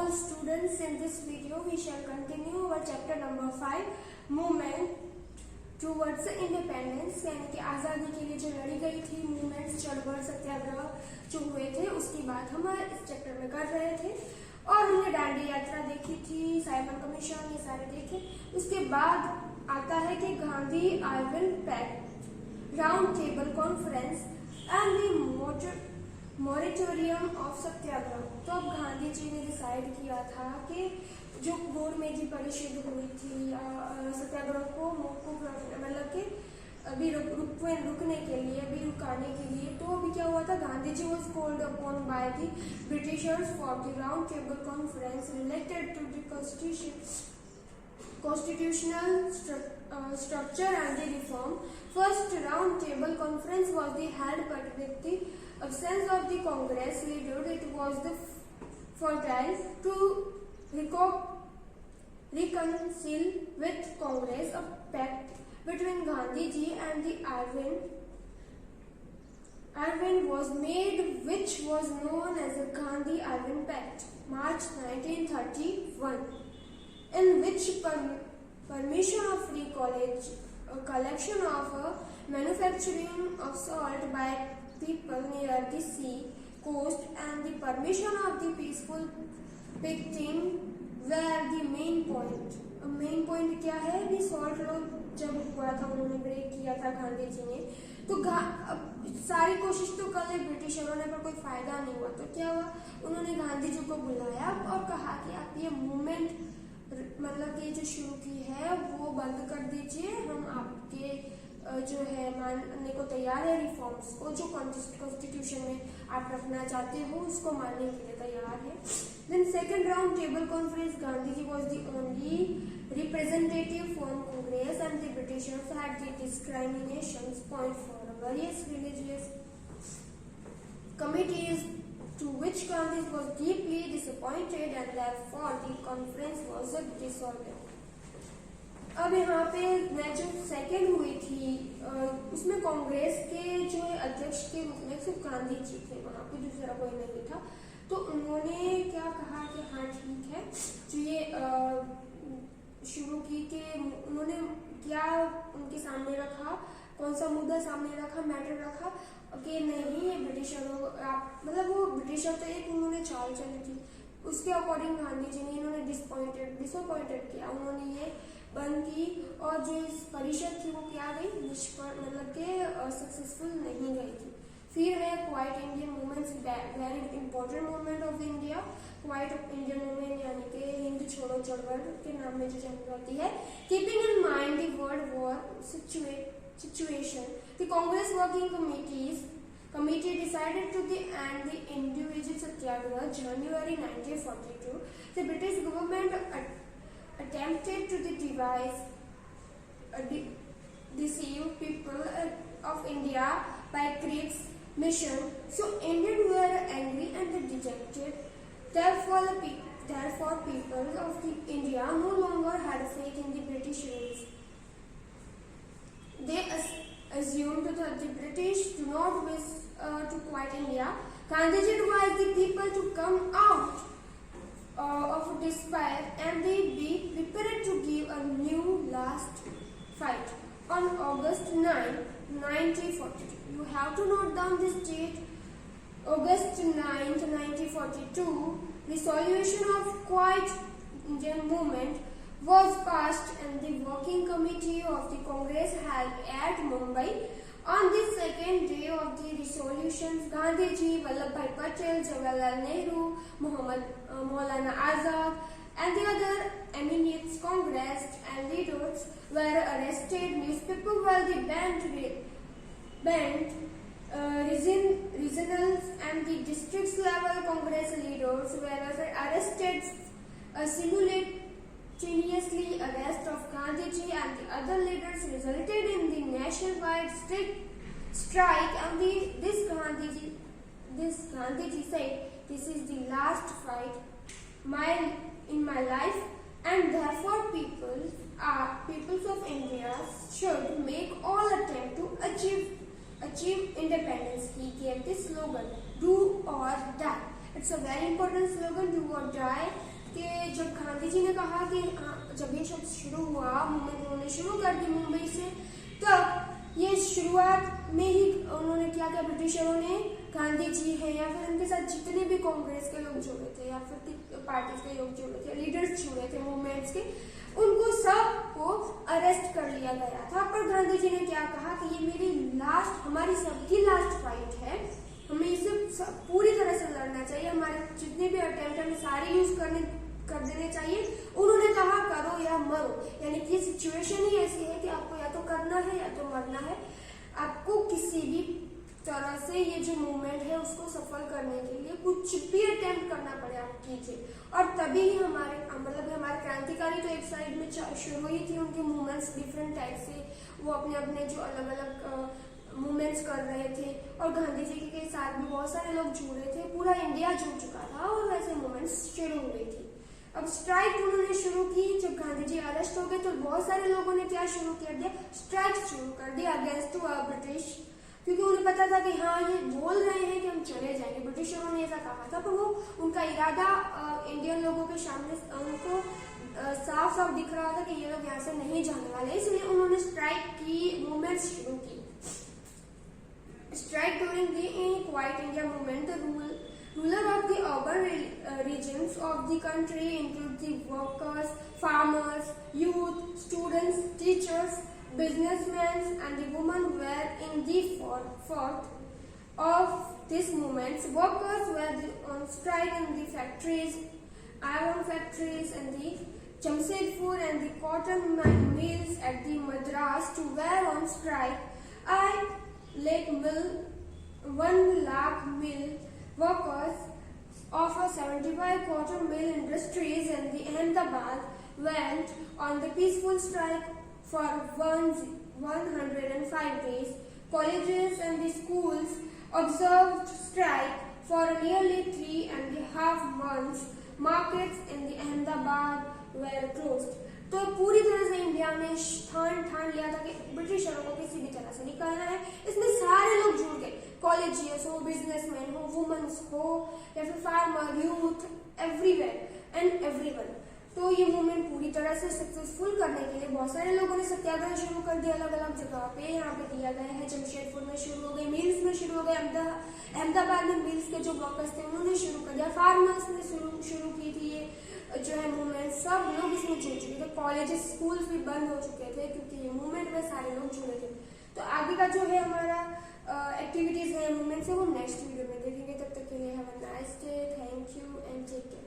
all students, in this video we shall continue our chapter number 5 movement towards independence, यानी कि आज़ादी के लिए जो लड़ी गई थी मूवमेंट्स, चढ़वड़, सत्याग्रह जो हुए थे उसकी बात हम इस चैप्टर में कर रहे थे। और हमने दांडी यात्रा देखी थी, साइमन कमीशन, ये सारे देखे। उसके बाद आता है कि Gandhi Irwin pact, round table conference and the moratorium of satyagraha. तो अब गांधी जी ने डिसाइड किया था कि जो गोलमेजी परिषद हुई थी सत्याग्रह को मतलब कि अभी रुकने के लिए, अभी रुकाने के लिए, तो अभी क्या हुआ था, Gandhi ji was called upon by the Britishers for the round table conference related to the constitutional structure and the reform. First round table conference was held, but with the absence of the Congress leader, it was the fertile to reconcile with Congress. A pact between Gandhi ji and the Irwin was made, which was known as the Gandhi-Irwin Pact, March 1931. In which permission of free collection of manufacturing of salt by people near the sea coast and the permission of the peaceful picketing were the main point. Main point क्या है कि salt law जब हुआ था, उन्होंने break किया था गांधी जी ने, तो सारी कोशिश तो कर ली ब्रिटिशरों ने, पर कोई फायदा नहीं हुआ। तो क्या हुआ, उन्होंने गांधी जी को बुलाया और कहा कि आप ये मूवमेंट मतलब कि जो शुरू की है वो बंद कर दीजिए, हम आपके जो है मानने को तैयार है, रिफॉर्म्स को जो कॉन्स्टिट्यूशन में आप रखना चाहते हो उसको मानने के लिए तैयार है। Then second round table conference, Gandhi ji was the only representative from Congress and the Britishers had the discriminations point for various religious committees to which Gandhi was deeply disappointed and therefore the conference was dissolved. अब यहाँ पे जो second हुई थी उसमें कांग्रेस के जो अध्यक्ष के रूप में सिर्फ गांधी जी थे, वहाँ पे दूसरा कोई नहीं था। तो उन्होंने क्या कहा कि हाँ ठीक है, जो ये शुरू की कि उन्होंने क्या उनके सामने रखा, कौन सा मुद्दा सामने रखा, मैटर रखा कि नहीं ये ब्रिटिशरों मतलब वो ब्रिटिशर तो एक उन्होंने चाल चली थी, उसके अकॉर्डिंग गांधी जी ने इन्होंने डिसअपॉइंटेड किया, उन्होंने ये बंद की। और जो इस परिषद थी वो क्या गई, मतलब के सक्सेसफुल नहीं गई थी। फिर है quite Indian movements, very important movement of India. Quite Indian movement यानी कि हिंद छोड़ो चळवळ के नाम में जो जानी जाती है। Keeping in mind the world war situation, the Congress working committee decided to end the individual satyagraha January 1942. The British government attempted to deceive people of India by Crick's mission. So Indians were angry and dejected. Therefore, people of India no longer had faith in the British rules. They assumed that the British do not wish to quit India. Gandhiji advised the people to come out of despair and they be prepared to give a new last fight. On August 9, 1942, you have to note down this date, August 9, 1942, resolution of Quiet Indian Movement was passed and the working committee of the Congress held at Mumbai. On the second day of the resolutions, Gandhi ji, Vallabhbhai Patel, Jawaharlal Nehru, Maulana Azad and the other eminent Congress and leaders were arrested. Newspapers were the banned, regional and the district level Congress leaders were arrested. Simultaneously, arrest of Gandhi ji and the other leaders resulted in the nationwide strike, and this Gandhi ji said, "This is the last fight in my life, and therefore peoples of India should make all attempt to achieve independence." He gave this slogan, "Do or die." It's a very important slogan, do or die. कि जब गांधी जी ने कहा कि जब ये सब शुरू हुआ, मूवमेंट उन्होंने शुरू कर दी मुंबई से, तब ये शुरुआत में ही उन्होंने क्या किया, ब्रिटिशरों ने गांधी जी हैं या फिर उनके साथ जितने भी कांग्रेस के लोग जुड़े थे या फिर पार्टी के लोग जुड़े थे, लीडर्स जुड़े थे मूवमेंट्स के, उनको सबको अरेस्ट कर लिया गया था। पर गांधी जी ने क्या कहा कि ये मेरी लास्ट, हमारी सबकी लास्ट फाइट है, हमें इसे पूरी तरह से लड़ना चाहिए, हमारे जितने भी अटेम्प्ट हमें सारे यूज कर देने चाहिए। उन्होंने कहा करो या मरो, यानी कि सिचुएशन ही ऐसी है कि आपको या तो करना है या तो मरना है। आपको किसी भी तरह से ये जो मूवमेंट है उसको सफल करने के लिए कुछ भी अटेम्प्ट करना पड़े, आप कीजिए। और तभी ही हमारे क्रांतिकारी तो एक साइड में शुरू ही थी, उनके मूवमेंट्स डिफरेंट टाइप से, वो अपने अपने जो अलग अलग मूवमेंट्स कर रहे थे, और गांधी जी के साथ भी बहुत सारे लोग जुड़े थे, पूरा इंडिया जुड़ चुका था और वैसे मूवमेंट्स शुरू हुई थी। अब स्ट्राइक उन्होंने शुरू की, जब गांधी जी अरेस्ट हो गए तो बहुत सारे लोगों ने क्या शुरू कर दिया, स्ट्राइक शुरू कर दिया अगेंस्ट ब्रिटिश, क्योंकि उन्हें पता था कि हाँ ये बोल रहे हैं कि हम चले जाएंगे, ब्रिटिशरों ने ऐसा कहा था, पर वो उनका इरादा इंडियन लोगों के सामने उनको साफ साफ दिख रहा था कि ये लोग यहाँ से नहीं जाने वाले, इसलिए उन्होंने स्ट्राइक की मूवमेंट शुरू की। Strike during the Quiet India movement, the ruler of the urban regions of the country include the workers, farmers, youth, students, teachers, businessmen and the women were in the forefront of this movement. Workers were on strike in the factories, iron factories and the Jamshedpur and the cotton mills at the Madras to were on strike. Lake Mill, 1 lakh mill workers of a 75 cotton mill industries in the Ahmedabad went on the peaceful strike for 105 days. Colleges and the schools observed strike for nearly 3.5 months. Markets in the Ahmedabad were closed. तो पूरी तरह से India ने ठान लिया था कि ब्रिटिशरों को किसी भी तरह से निकालना है। इसमें सारे लोग जुड़ गए, कॉलेजियस हो, बिजनेसमैन हो, वुमेन्स हो या फिर farmer, youth, everywhere and everyone. तो ये मूवमेंट पूरी तरह से सक्सेसफुल करने के लिए बहुत सारे लोगों ने सत्याग्रह शुरू कर दिया अलग अलग जगह पे। यहाँ पे दिया गया है, जमशेदपुर में शुरू हो गए, मिल्स में शुरू हो गए, अहमदाबाद में मिल्स के जो वर्कर्स थे उन्होंने शुरू कर दिया, फार्मर्स ने शुरू की थी ये जो है मूवमेंट, सब लोग इसमें जुड़ चुके थे। कॉलेजेस, स्कूल्स भी बंद हो चुके थे क्योंकि ये मूवमेंट में सारे लोग जुड़े थे। तो आगे का जो है हमारा एक्टिविटीज है मूवमेंट से, वो नेक्स्ट वीडियो में देखेंगे। तब तक के लिए have a nice day, thank you and take care.